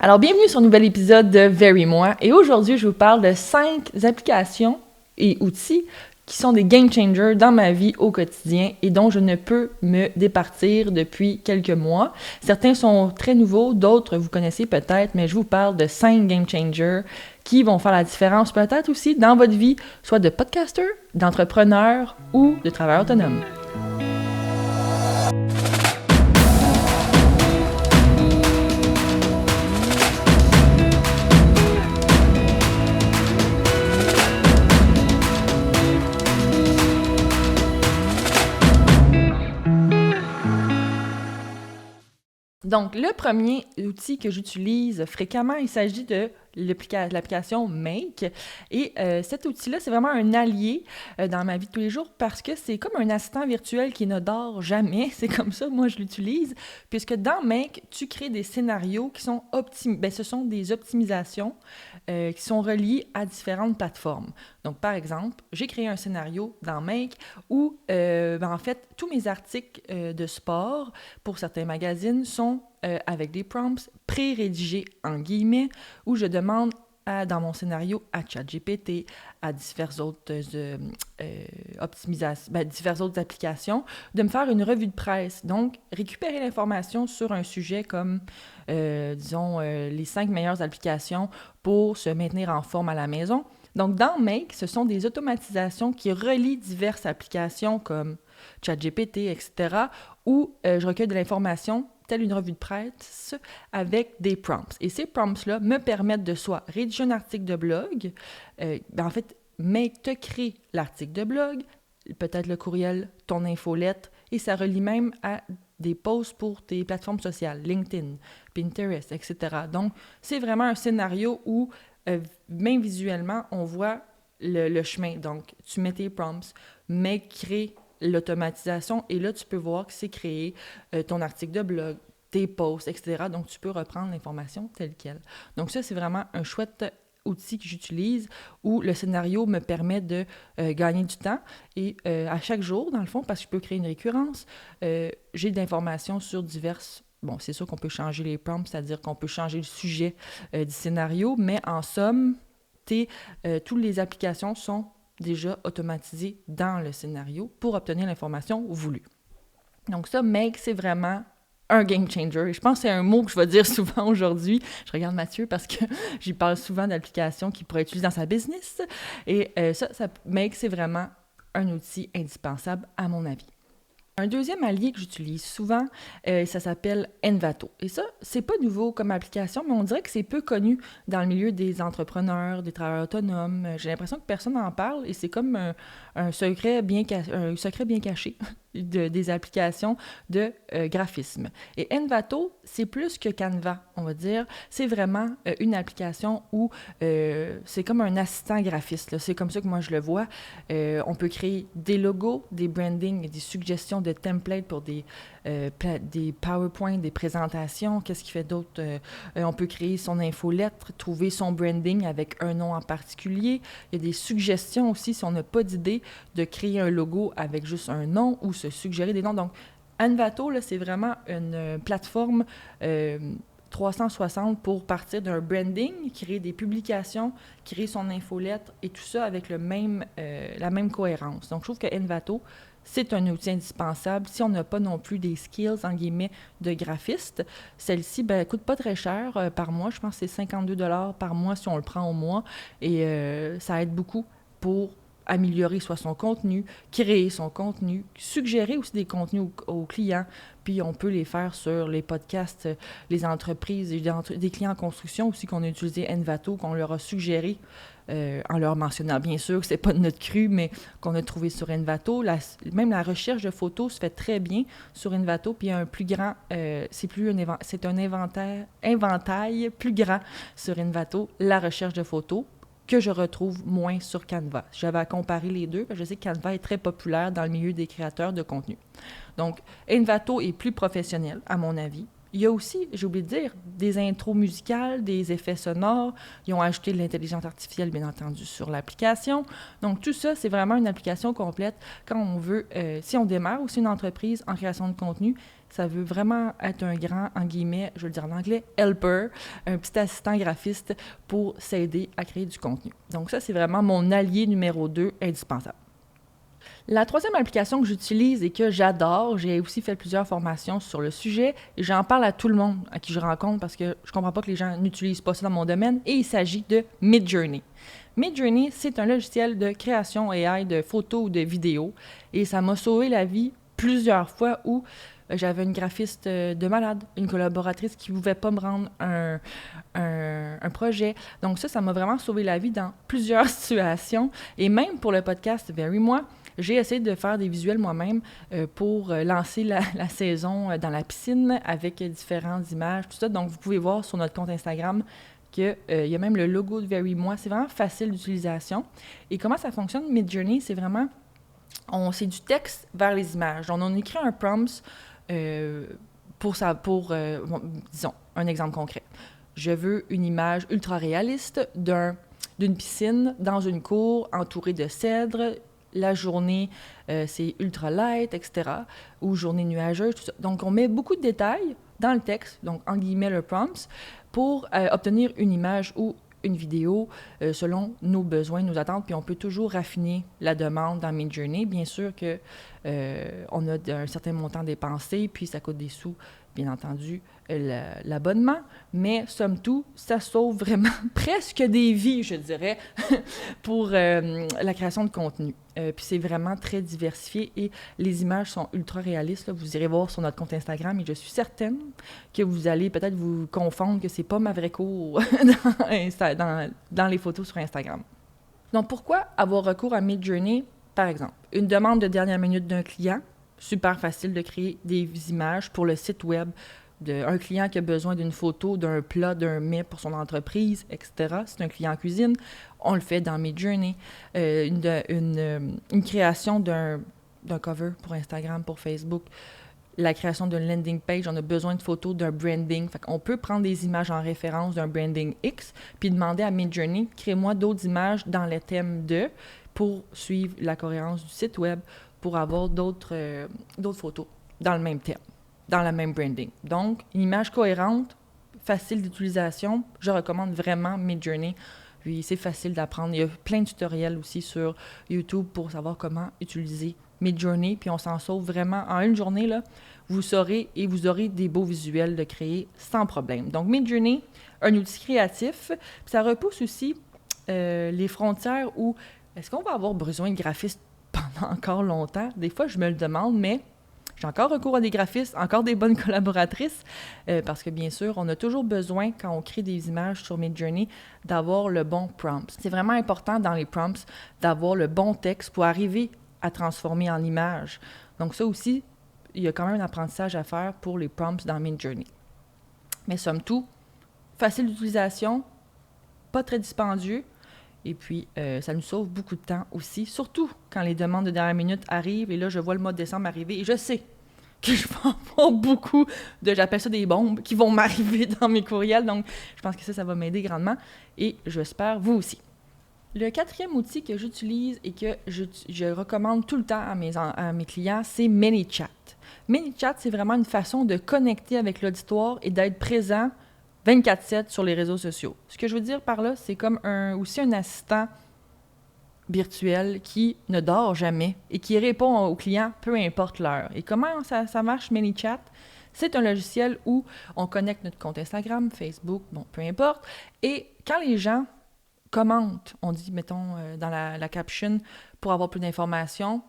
Alors, bienvenue sur un nouvel épisode de Very Moi. Et aujourd'hui, je vous parle de 5 applications et outils qui sont des game changers dans ma vie au quotidien et dont je ne peux me départir depuis quelques mois. Certains sont très nouveaux, d'autres vous connaissez peut-être, mais je vous parle de 5 game changers qui vont faire la différence peut-être aussi dans votre vie, soit de podcaster, d'entrepreneur ou de travailleur autonome. Donc, le premier outil que j'utilise fréquemment, il s'agit de l'application Make. Et cet outil-là, c'est vraiment un allié dans ma vie de tous les jours parce que c'est comme un assistant virtuel qui ne dort jamais. C'est comme ça, moi, je l'utilise. Puisque dans Make, tu crées des scénarios qui sont ce sont des optimisations qui sont reliées à différentes plateformes. Donc, par exemple, j'ai créé un scénario dans Make où, en fait, tous mes articles de sport pour certains magazines sont avec des prompts pré-rédigés en guillemets où je demande dans mon scénario à ChatGPT, à diverses autres diverses autres applications, de me faire une revue de presse. Donc, récupérer l'information sur un sujet comme, les 5 meilleures applications pour se maintenir en forme à la maison. Donc, dans Make, ce sont des automatisations qui relient diverses applications comme ChatGPT, etc., où je recueille de l'information telle une revue de presse avec des prompts. Et ces prompts-là me permettent de soit rédiger un article de blog, en fait, Make te crée l'article de blog, peut-être le courriel, ton infolettre, et ça relie même à des posts pour tes plateformes sociales, LinkedIn, Pinterest, etc. Donc, c'est vraiment un scénario où, même visuellement, on voit le chemin. Donc, tu mets tes prompts, Make crée l'automatisation, et là, tu peux voir que c'est créé ton article de blog, tes posts, etc. Donc, tu peux reprendre l'information telle quelle. Donc, ça, c'est vraiment un chouette outil que j'utilise où le scénario me permet de gagner du temps et à chaque jour, dans le fond, parce que je peux créer une récurrence, j'ai de l'information sur diverses. Bon, c'est sûr qu'on peut changer les prompts, c'est-à-dire qu'on peut changer le sujet du scénario, mais en somme, toutes les applications sont déjà automatisé dans le scénario pour obtenir l'information voulue. Donc ça, Make, c'est vraiment un game changer. Je pense que c'est un mot que je vais dire souvent aujourd'hui. Je regarde Mathieu parce que j'y parle souvent d'applications qu'il pourrait utiliser dans sa business. Et Make, c'est vraiment un outil indispensable à mon avis. Un deuxième allié que j'utilise souvent, ça s'appelle Envato. Et ça, c'est pas nouveau comme application, mais on dirait que c'est peu connu dans le milieu des entrepreneurs, des travailleurs autonomes. J'ai l'impression que personne n'en parle et c'est comme un secret bien caché des applications de graphisme. Et Envato, c'est plus que Canva, on va dire. C'est vraiment une application où c'est comme un assistant graphiste, là. C'est comme ça que moi je le vois. On peut créer des logos, des brandings, des suggestions de templates pour des PowerPoint, des présentations. Qu'est-ce qu'il fait d'autre? On peut créer son infolettre, trouver son branding avec un nom en particulier. Il y a des suggestions aussi, si on n'a pas d'idée, de créer un logo avec juste un nom ou se suggérer des noms. Donc, Envato, là, c'est vraiment une plateforme 360 pour partir d'un branding, créer des publications, créer son infolettre et tout ça avec la même cohérence. Donc, je trouve que Envato, c'est un outil indispensable. Si on n'a pas non plus des skills, en guillemets, de graphiste, celle-ci ne coûte pas très cher par mois. Je pense que c'est 52 $ par mois si on le prend au mois. Et ça aide beaucoup pour améliorer soit son contenu, créer son contenu, suggérer aussi des contenus aux clients, puis on peut les faire sur les podcasts, les entreprises, des clients en construction aussi qu'on a utilisé Envato, qu'on leur a suggéré, en leur mentionnant bien sûr que c'est pas de notre cru, mais qu'on a trouvé sur Envato. Même la recherche de photos se fait très bien sur Envato, puis il y a un plus grand, c'est un inventaire plus grand sur Envato, la recherche de photos, que je retrouve moins sur Canva. J'avais à comparer les deux, parce que je sais que Canva est très populaire dans le milieu des créateurs de contenu. Donc, Envato est plus professionnel, à mon avis. Il y a aussi, j'ai oublié de dire, des intros musicales, des effets sonores. Ils ont ajouté de l'intelligence artificielle, bien entendu, sur l'application. Donc, tout ça, c'est vraiment une application complète quand on veut, si on démarre aussi une entreprise en création de contenu, ça veut vraiment être un grand, en guillemets, je vais le dire en anglais, helper, un petit assistant graphiste pour s'aider à créer du contenu. Donc ça, c'est vraiment mon allié numéro 2 indispensable. La troisième application que j'utilise et que j'adore, j'ai aussi fait plusieurs formations sur le sujet et j'en parle à tout le monde à qui je rencontre parce que je comprends pas que les gens n'utilisent pas ça dans mon domaine et il s'agit de Midjourney. Midjourney, c'est un logiciel de création AI de photos ou de vidéos et ça m'a sauvé la vie plusieurs fois où j'avais une graphiste de malade, une collaboratrice qui ne pouvait pas me rendre un projet. Donc ça m'a vraiment sauvé la vie dans plusieurs situations. Et même pour le podcast Very Moi, j'ai essayé de faire des visuels moi-même pour lancer la saison dans la piscine avec différentes images, tout ça. Donc vous pouvez voir sur notre compte Instagram qu'il y a même le logo de Very Moi. C'est vraiment facile d'utilisation. Et comment ça fonctionne, Midjourney, c'est vraiment... c'est du texte vers les images. On écrit un prompt disons, un exemple concret. Je veux une image ultra réaliste d'une piscine dans une cour entourée de cèdres. La journée, c'est ultra light, etc. Ou journée nuageuse, tout ça. Donc, on met beaucoup de détails dans le texte, donc en guillemets le prompt, pour obtenir une image ou une vidéo selon nos besoins, nos attentes, puis on peut toujours raffiner la demande dans Midjourney. Bien sûr que on a un certain montant dépensé, puis ça coûte des sous, bien entendu, l'abonnement, mais somme toute, ça sauve vraiment presque des vies, je dirais, pour la création de contenu. Puis c'est vraiment très diversifié et les images sont ultra réalistes. Là. Vous irez voir sur notre compte Instagram et je suis certaine que vous allez peut-être vous confondre que c'est pas ma vraie cour dans les photos sur Instagram. Donc pourquoi avoir recours à Midjourney, par exemple? Une demande de dernière minute d'un client, super facile de créer des images pour le site web d'un client qui a besoin d'une photo, d'un plat, d'un mets pour son entreprise, etc. C'est un client en cuisine, on le fait dans Midjourney. Une création d'un cover pour Instagram, pour Facebook, la création d'une landing page, on a besoin de photos d'un branding. Fait qu'on peut prendre des images en référence d'un branding X, puis demander à Midjourney, crée-moi d'autres images dans les thèmes pour suivre la cohérence du site web, pour avoir d'autres photos dans le même thème, dans le même branding. Donc, une image cohérente, facile d'utilisation. Je recommande vraiment Midjourney. Puis, c'est facile d'apprendre. Il y a plein de tutoriels aussi sur YouTube pour savoir comment utiliser Midjourney. Puis, on s'en sauve vraiment. En une journée, là, vous saurez et vous aurez des beaux visuels de créer sans problème. Donc, Midjourney, un outil créatif. Puis, ça repousse aussi les frontières où est-ce qu'on va avoir besoin de graphistes pendant encore longtemps? Des fois, je me le demande, mais j'ai encore recours à des graphistes, encore des bonnes collaboratrices, parce que bien sûr, on a toujours besoin, quand on crée des images sur Midjourney, d'avoir le bon prompt. C'est vraiment important dans les prompts d'avoir le bon texte pour arriver à transformer en image. Donc ça aussi, il y a quand même un apprentissage à faire pour les prompts dans Midjourney. Mais somme toute, facile d'utilisation, pas très dispendieux, et puis, ça nous sauve beaucoup de temps aussi, surtout quand les demandes de dernière minute arrivent. Et là, je vois le mois de décembre arriver et je sais que je vais avoir beaucoup j'appelle ça des bombes, qui vont m'arriver dans mes courriels. Donc, je pense que ça va m'aider grandement et j'espère vous aussi. Le quatrième outil que j'utilise et que je recommande tout le temps à mes clients, c'est ManyChat. ManyChat, c'est vraiment une façon de connecter avec l'auditoire et d'être présent 24/7 sur les réseaux sociaux. Ce que je veux dire par là, c'est comme aussi un assistant virtuel qui ne dort jamais et qui répond aux clients peu importe l'heure. Et comment ça marche, ManyChat? C'est un logiciel où on connecte notre compte Instagram, Facebook, peu importe. Et quand les gens commentent, on dit, mettons, dans la caption, pour avoir plus d'informations,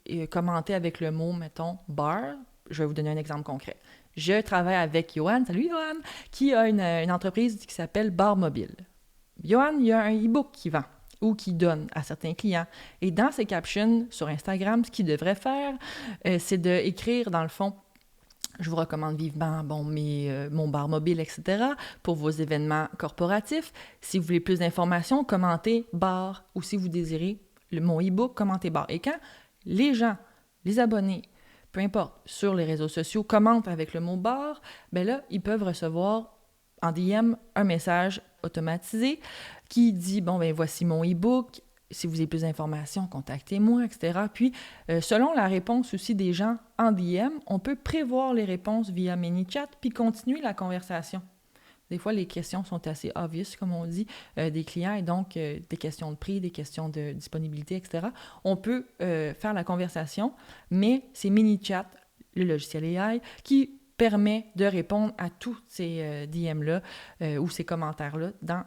et commenter avec le mot, mettons, bar. Je vais vous donner un exemple concret. Je travaille avec Johan, salut Johan, qui a une entreprise qui s'appelle Bar Mobile. Johan, il y a un e-book qui vend ou qui donne à certains clients. Et dans ses captions sur Instagram, ce qu'il devrait faire, c'est d'écrire, dans le fond, je vous recommande vivement mon bar mobile, etc., pour vos événements corporatifs. Si vous voulez plus d'informations, commentez bar, ou si vous désirez mon e-book, commentez bar. Et quand les gens, les abonnés, peu importe, sur les réseaux sociaux, commentent avec le mot bar, bien là, ils peuvent recevoir en DM un message automatisé qui dit, voici mon e-book, si vous avez plus d'informations, contactez-moi, etc. Puis, selon la réponse aussi des gens en DM, on peut prévoir les réponses via ManyChat puis continuer la conversation. Des fois, les questions sont assez obvious, comme on dit, des clients, et donc des questions de prix, des questions de disponibilité, etc. On peut faire la conversation, mais c'est ManyChat, le logiciel AI, qui permet de répondre à tous ces DM-là ou ces commentaires-là dans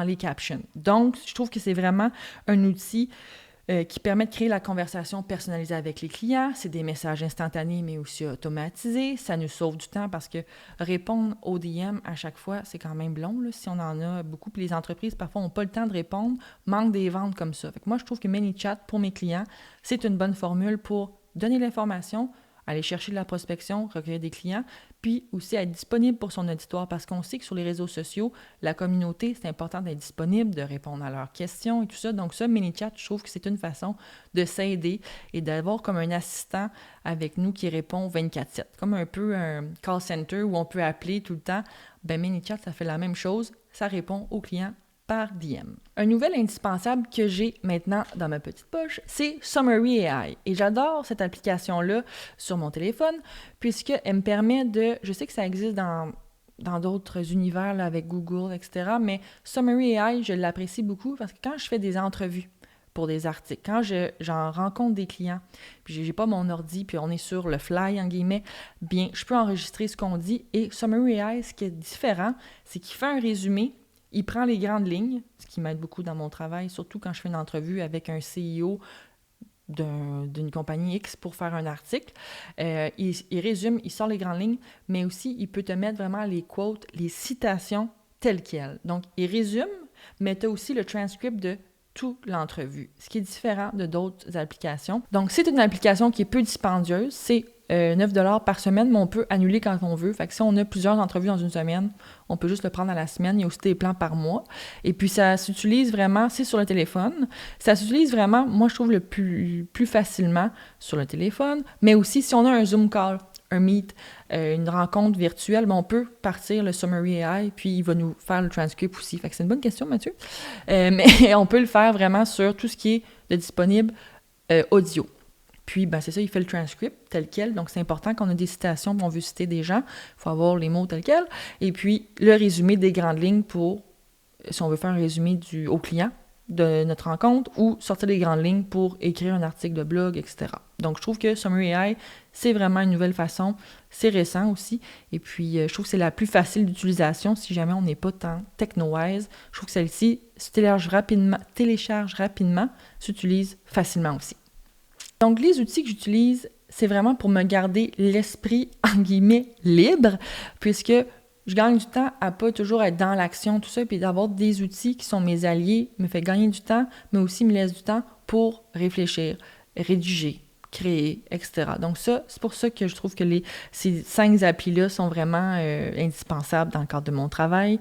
les captions. Donc, je trouve que c'est vraiment un outil qui permet de créer la conversation personnalisée avec les clients. C'est des messages instantanés, mais aussi automatisés. Ça nous sauve du temps parce que répondre aux DM à chaque fois, c'est quand même long, là, si on en a beaucoup. Puis les entreprises, parfois, n'ont pas le temps de répondre, manquent des ventes comme ça. Fait que moi, je trouve que ManyChat, pour mes clients, c'est une bonne formule pour donner l'information, aller chercher de la prospection, recueillir des clients, puis aussi être disponible pour son auditoire, parce qu'on sait que sur les réseaux sociaux, la communauté, c'est important d'être disponible, de répondre à leurs questions et tout ça. Donc ça, ManyChat, je trouve que c'est une façon de s'aider et d'avoir comme un assistant avec nous qui répond 24/7, comme un peu un call center où on peut appeler tout le temps. Ben ManyChat, ça fait la même chose, ça répond aux clients par DM. Un nouvel indispensable que j'ai maintenant dans ma petite poche, c'est Summary AI. Et j'adore cette application-là sur mon téléphone, puisqu'elle me permet de... Je sais que ça existe dans d'autres univers là, avec Google, etc., mais Summary AI, je l'apprécie beaucoup parce que quand je fais des entrevues pour des articles, quand j'en rencontre des clients, puis j'ai pas mon ordi, puis on est sur le fly, en guillemets, bien, je peux enregistrer ce qu'on dit. Et Summary AI, ce qui est différent, c'est qu'il fait un résumé. Il prend les grandes lignes, ce qui m'aide beaucoup dans mon travail, surtout quand je fais une entrevue avec un CEO d'une compagnie X pour faire un article. Il résume, il sort les grandes lignes, mais aussi il peut te mettre vraiment les quotes, les citations telles quelles. Donc, il résume, mais tu as aussi le transcript de toute l'entrevue, ce qui est différent de d'autres applications. Donc, c'est une application qui est peu dispendieuse. C'est 9$ par semaine, mais on peut annuler quand on veut. Fait que si on a plusieurs entrevues dans une semaine, on peut juste le prendre à la semaine. Il y a aussi des plans par mois. Et puis, ça s'utilise vraiment, c'est sur le téléphone. Ça s'utilise vraiment, moi, je trouve, le plus facilement sur le téléphone. Mais aussi, si on a un Zoom call, un Meet, une rencontre virtuelle, ben on peut partir le Summary AI, puis il va nous faire le transcript aussi. Fait que c'est une bonne question, Mathieu. Mais on peut le faire vraiment sur tout ce qui est de disponible audio. Puis, ben c'est ça, il fait le transcript tel quel. Donc, c'est important qu'on a des citations, on veut citer des gens. Il faut avoir les mots tels quels. Et puis, le résumé des grandes lignes pour, si on veut faire un résumé au client de notre rencontre ou sortir des grandes lignes pour écrire un article de blog, etc. Donc, je trouve que Summary AI, c'est vraiment une nouvelle façon. C'est récent aussi. Et puis, je trouve que c'est la plus facile d'utilisation si jamais on n'est pas tant techno-wise. Je trouve que celle-ci se télécharge rapidement, s'utilise facilement aussi. Donc, les outils que j'utilise, c'est vraiment pour me garder l'esprit, en guillemets, libre, puisque je gagne du temps à pas toujours être dans l'action, tout ça, puis d'avoir des outils qui sont mes alliés, me fait gagner du temps, mais aussi me laisse du temps pour réfléchir, rédiger, créer, etc. Donc ça, c'est pour ça que je trouve que ces 5 applis-là sont vraiment indispensables dans le cadre de mon travail.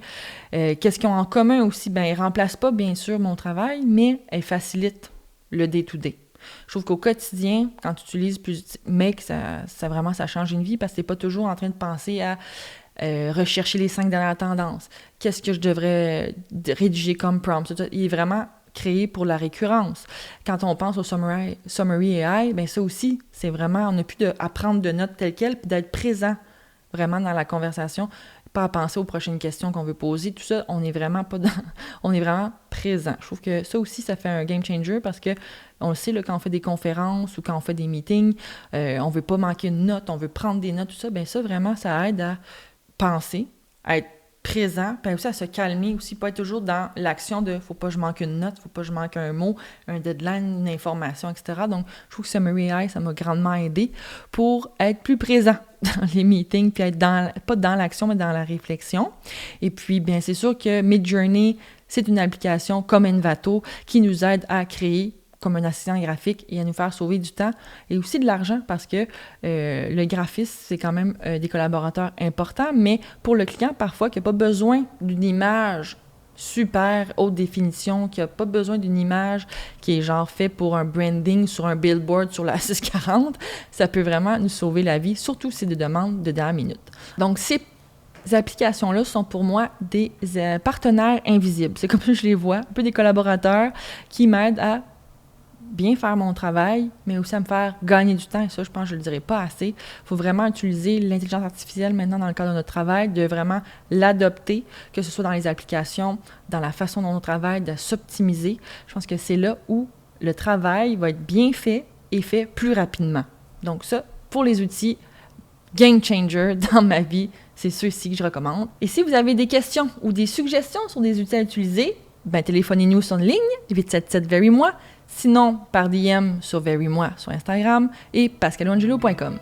Qu'est-ce qu'ils ont en commun aussi? Bien, ils ne remplacent pas, bien sûr, mon travail, mais elles facilitent le day-to-day. Je trouve qu'au quotidien, quand tu utilises plus Make, ça vraiment, ça change une vie parce que tu n'es pas toujours en train de penser à rechercher les 5 dernières tendances. Qu'est-ce que je devrais rédiger comme prompt? Il est vraiment créé pour la récurrence. Quand on pense au Summary AI, bien ça aussi, c'est vraiment, on n'a plus à prendre de notes telles quelles, puis d'être présent vraiment dans la conversation, pas à penser aux prochaines questions qu'on veut poser, tout ça, on est vraiment présent. Je trouve que ça aussi, ça fait un game changer parce que on le sait, là, quand on fait des conférences ou quand on fait des meetings, on veut pas manquer une note, on veut prendre des notes, tout ça, bien ça, vraiment, ça aide à penser, à être présent, puis aussi à se calmer aussi, pas être toujours dans l'action de « faut pas que je manque une note, faut pas que je manque un mot, un deadline, une information, etc. » Donc, je trouve que Summary AI, ça m'a grandement aidé pour être plus présent dans les meetings, puis être pas dans l'action, mais dans la réflexion. Et puis, bien, c'est sûr que Midjourney, c'est une application comme Envato qui nous aide à créer comme un assistant graphique et à nous faire sauver du temps et aussi de l'argent parce que le graphiste, c'est quand même des collaborateurs importants, mais pour le client, parfois, qui n'a pas besoin d'une image super haute définition, qui n'a pas besoin d'une image qui est genre fait pour un branding sur un billboard sur la 640, ça peut vraiment nous sauver la vie, surtout si c'est des demandes de dernière minute. Donc, c'est applications-là sont pour moi des partenaires invisibles. C'est comme ça que je les vois, un peu des collaborateurs qui m'aident à bien faire mon travail, mais aussi à me faire gagner du temps. Et ça, je pense que je ne le dirai pas assez. Il faut vraiment utiliser l'intelligence artificielle maintenant dans le cadre de notre travail, de vraiment l'adopter, que ce soit dans les applications, dans la façon dont on travaille, de s'optimiser. Je pense que c'est là où le travail va être bien fait et fait plus rapidement. Donc ça, pour les outils game changer dans ma vie, c'est ceux-ci que je recommande. Et si vous avez des questions ou des suggestions sur des outils à utiliser, téléphonez-nous sur ligne, 877-VERY-MOI, sinon par DM sur VERY-MOI sur Instagram et pascalangelo.com.